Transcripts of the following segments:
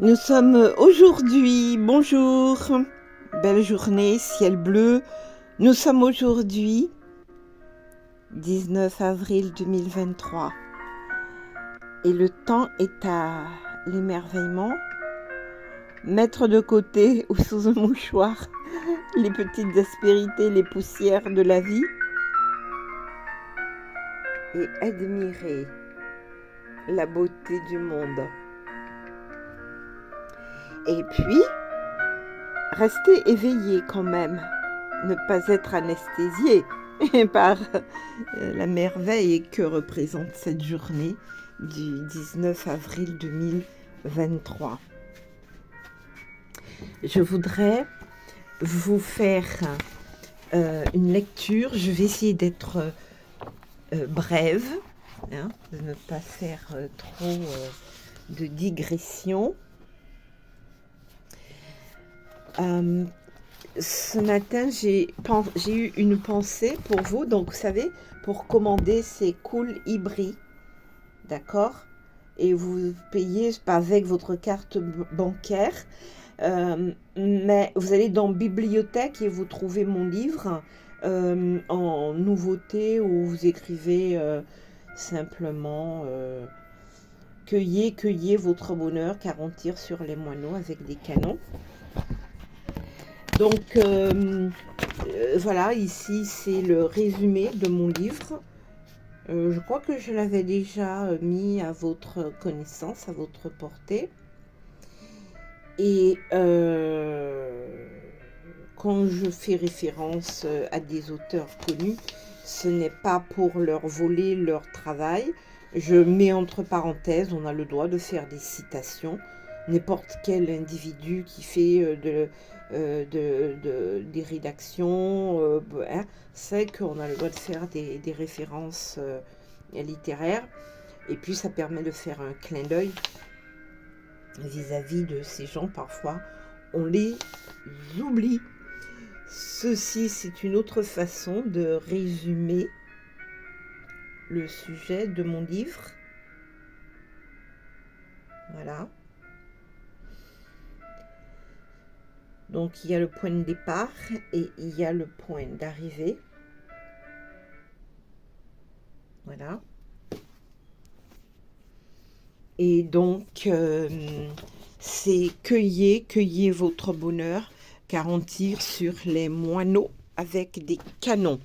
Nous sommes aujourd'hui, bonjour, belle journée, ciel bleu. Nous sommes aujourd'hui 19 avril 2023 et le temps est à l'émerveillement. Mettre de côté ou sous un mouchoir les petites aspérités, les poussières de la vie et admirer la beauté du monde. Et puis, rester éveillé quand même, ne pas être anesthésié par la merveille que représente cette journée du 19 avril 2023. Je voudrais vous faire une lecture. Je vais essayer d'être brève, de ne pas faire trop de digression. Ce matin, j'ai eu une pensée pour vous. Donc, vous savez, pour commander ces Cool Ibri, d'accord? Et vous payez pas avec votre carte bancaire. Mais vous allez dans Bibliothèque et vous trouvez mon livre en nouveauté où vous écrivez simplement cueillez votre bonheur car on tire sur les moineaux avec des canons. Donc voilà, ici c'est le résumé de mon livre. Je crois que je l'avais déjà mis à votre connaissance, à votre portée. Et quand je fais référence à des auteurs connus, ce n'est pas pour leur voler leur travail. Je mets entre parenthèses, on a le droit de faire des citations. N'importe quel individu qui fait des rédactions sait qu'on a le droit de faire des références littéraires. Et puis ça permet de faire un clin d'œil vis-à-vis de ces gens. Parfois on les oublie. Ceci, c'est une autre façon de résumer le sujet de mon livre. Voilà. Donc il y a le point de départ et il y a le point d'arrivée. Voilà. Et donc c'est cueillez votre bonheur car on tire sur les moineaux avec des canons.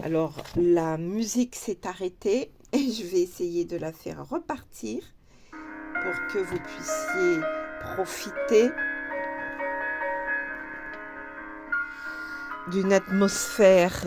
Alors la musique s'est arrêtée et je vais essayer de la faire repartir pour que vous puissiez profiter d'une atmosphère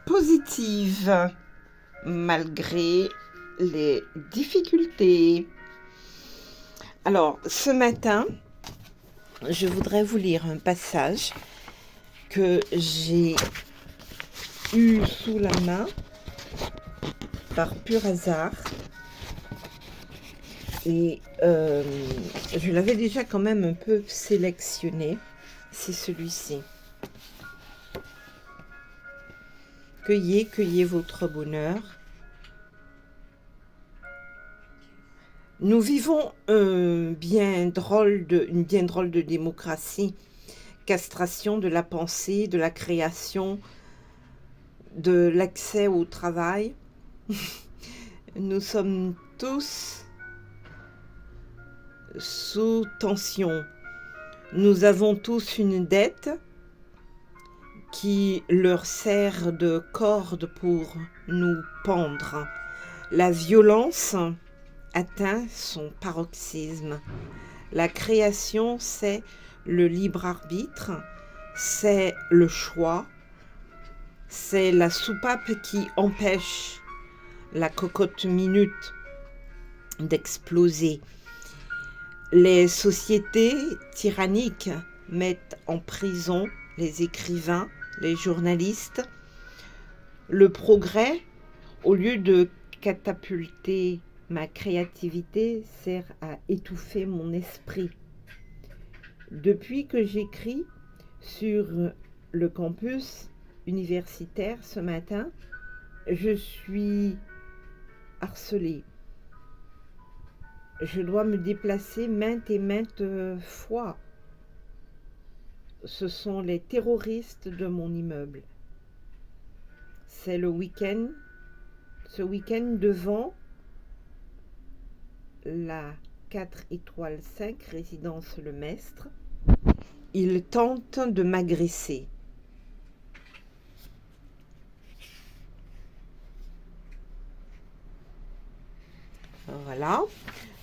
positive malgré les difficultés. Alors ce matin, je voudrais vous lire un passage que j'ai eu sous la main par pur hasard. Et je l'avais déjà quand même un peu sélectionné. C'est celui-ci. Cueillez votre bonheur. Nous vivons une bien drôle de démocratie. Castration de la pensée, de la création, de l'accès au travail. Nous sommes tous sous tension. Nous avons tous une dette qui leur sert de corde pour nous pendre. La violence atteint son paroxysme. La création, c'est le libre arbitre, c'est le choix, c'est la soupape qui empêche la cocotte minute d'exploser. Les sociétés tyranniques mettent en prison les écrivains, les journalistes. Le progrès, au lieu de catapulter ma créativité, sert à étouffer mon esprit. Depuis que j'écris sur le campus universitaire ce matin, je suis harcelée. je dois me déplacer maintes et maintes fois. Ce sont les terroristes de mon immeuble. C'est le week-end, ce week-end devant la 4 étoiles 5 résidence Le Maistre. Ils tentent de m'agresser. Voilà,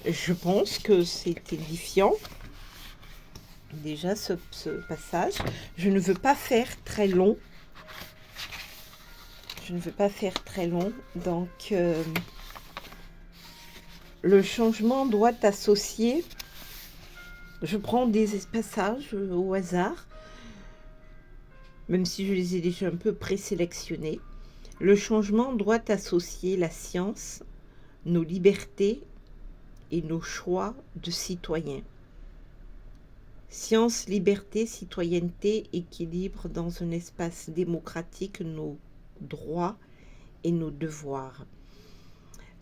je pense que c'est édifiant. Déjà ce passage, je ne veux pas faire très long. Je ne veux pas faire très long, donc le changement doit associer. Je prends des passages au hasard, même si je les ai déjà un peu présélectionnés. Le changement doit associer la science, nos libertés et nos choix de citoyens. Science, liberté, citoyenneté, équilibre dans un espace démocratique, nos droits et nos devoirs.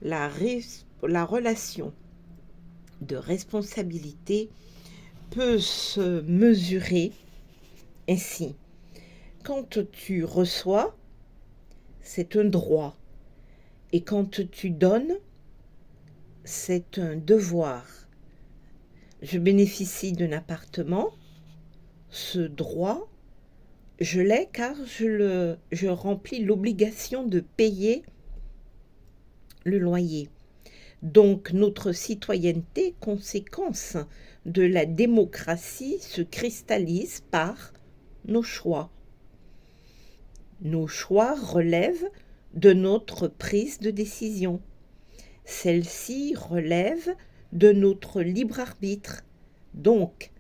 La relation de responsabilité peut se mesurer ainsi. Quand tu reçois, c'est un droit. Et quand tu donnes, c'est un devoir. Je bénéficie d'un appartement. Ce droit, je l'ai car je remplis l'obligation de payer le loyer. Donc notre citoyenneté, conséquence de la démocratie, se cristallise par nos choix. Nos choix relèvent de notre prise de décision. Celle-ci relève de notre libre arbitre. Donc,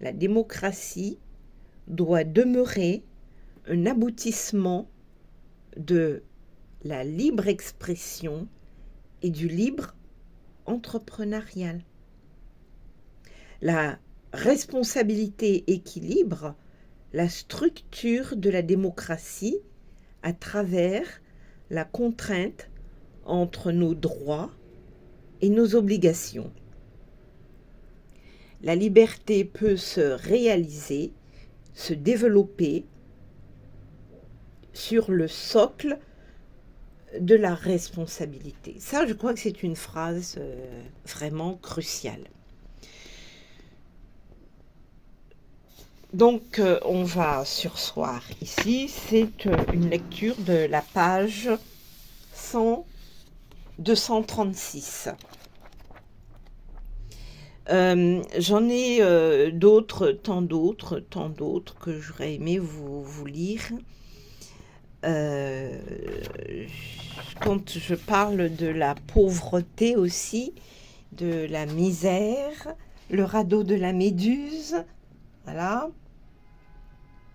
la démocratie doit demeurer un aboutissement de la libre expression et du libre entrepreneurial. La responsabilité équilibre la structure de la démocratie à travers la contrainte entre nos droits et nos obligations. La liberté peut se réaliser, se développer sur le socle de la responsabilité. Ça, je crois que c'est une phrase vraiment cruciale. Donc, on va surseoir ici. C'est une lecture de la page 236. J'en ai tant d'autres que j'aurais aimé vous lire. Quand je parle de la pauvreté aussi, de la misère, le radeau de la méduse, voilà.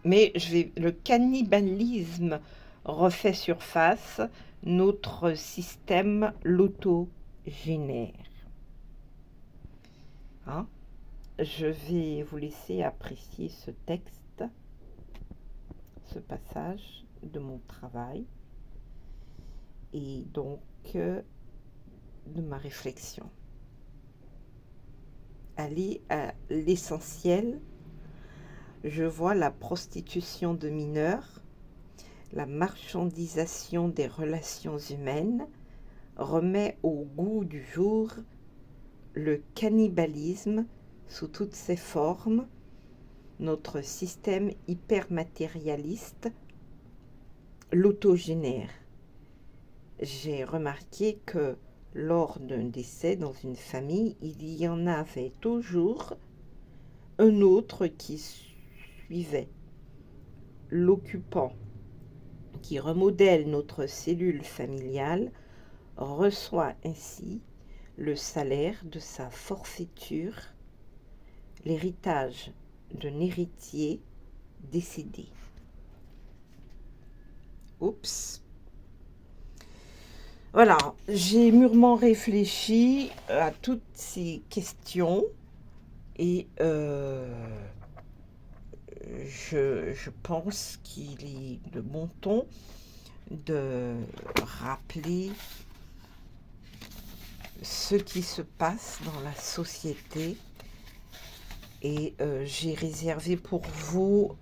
Mais le cannibalisme refait surface, notre système l'autogénère. Hein? Je vais vous laisser apprécier ce texte, ce passage de mon travail et donc de ma réflexion. Aller à l'essentiel. Je vois la prostitution de mineurs, la marchandisation des relations humaines remet au goût du jour le cannibalisme sous toutes ses formes, notre système hypermatérialiste l'autogénère. J'ai remarqué que lors d'un décès dans une famille, il y en avait toujours un autre qui suivait. L'occupant qui remodèle notre cellule familiale reçoit ainsi le salaire de sa forfaiture, l'héritage d'un héritier décédé. Oups. Voilà, j'ai mûrement réfléchi à toutes ces questions et je pense qu'il est de bon ton de rappeler ce qui se passe dans la société. Et j'ai réservé pour vous...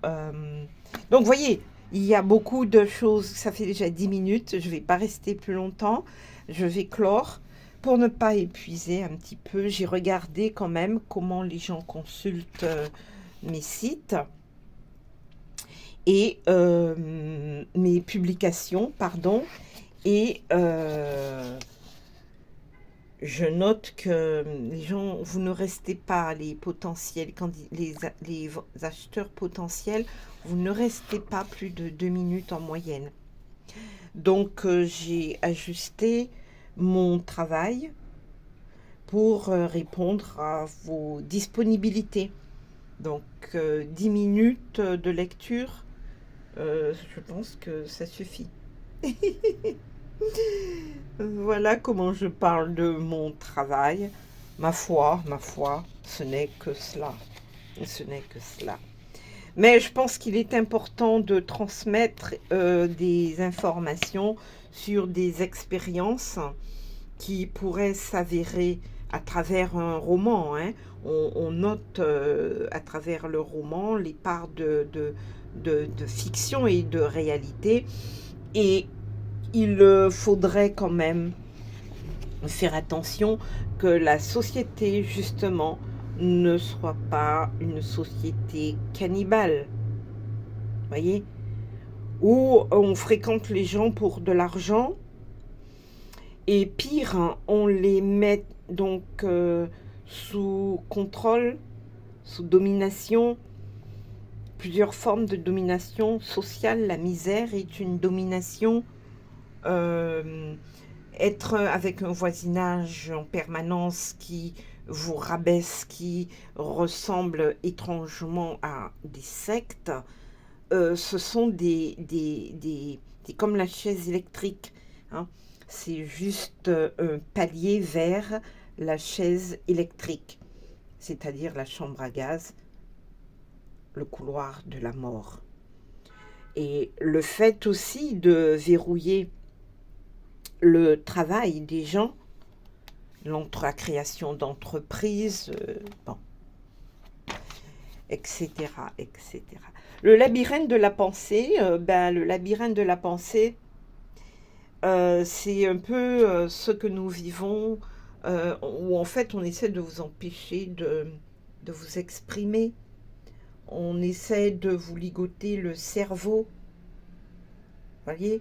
Donc, vous voyez, il y a beaucoup de choses. Ça fait déjà 10 minutes. Je ne vais pas rester plus longtemps. Je vais clore. Pour ne pas épuiser un petit peu, j'ai regardé quand même comment les gens consultent mes sites et mes publications, pardon. Et je note que les gens, vous ne restez pas les potentiels, les acheteurs potentiels, vous ne restez pas plus de 2 minutes en moyenne. Donc, j'ai ajusté mon travail pour répondre à vos disponibilités. Donc, 10 minutes de lecture, je pense que ça suffit. Voilà comment je parle de mon travail. Ma foi, ce n'est que cela. Ce n'est que cela. Mais je pense qu'il est important de transmettre des informations sur des expériences qui pourraient s'avérer à travers un roman. Hein. On note à travers le roman les parts de fiction et de réalité. Et il faudrait quand même faire attention que la société, justement, ne soit pas une société cannibale. Vous voyez? Où on fréquente les gens pour de l'argent. Et pire, hein, on les met donc sous contrôle, sous domination. Plusieurs formes de domination sociale. La misère est une domination. Être avec un voisinage en permanence qui vous rabaisse, qui ressemble étrangement à des sectes, ce sont comme la chaise électrique. Hein. C'est juste un palier vers la chaise électrique, c'est-à-dire la chambre à gaz, le couloir de la mort. Et le fait aussi de verrouiller le travail des gens, la création d'entreprises, bon, etc., etc. Le labyrinthe de la pensée, le labyrinthe de la pensée, c'est un peu ce que nous vivons, où en fait on essaie de vous empêcher de vous exprimer, on essaie de vous ligoter le cerveau, voyez.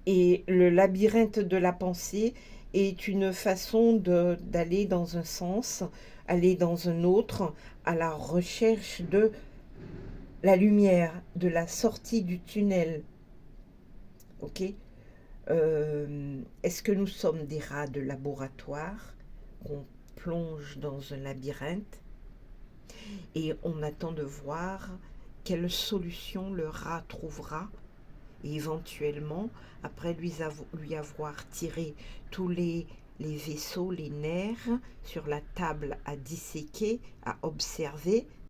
Et le labyrinthe de la pensée est une façon d'aller dans un sens, aller dans un autre, à la recherche de la lumière, de la sortie du tunnel. Ok? Est-ce que nous sommes des rats de laboratoire qu'on plonge dans un labyrinthe et on attend de voir quelle solution le rat trouvera? Et éventuellement, après lui avoir tiré tous les vaisseaux, les nerfs sur la table à disséquer, à observer,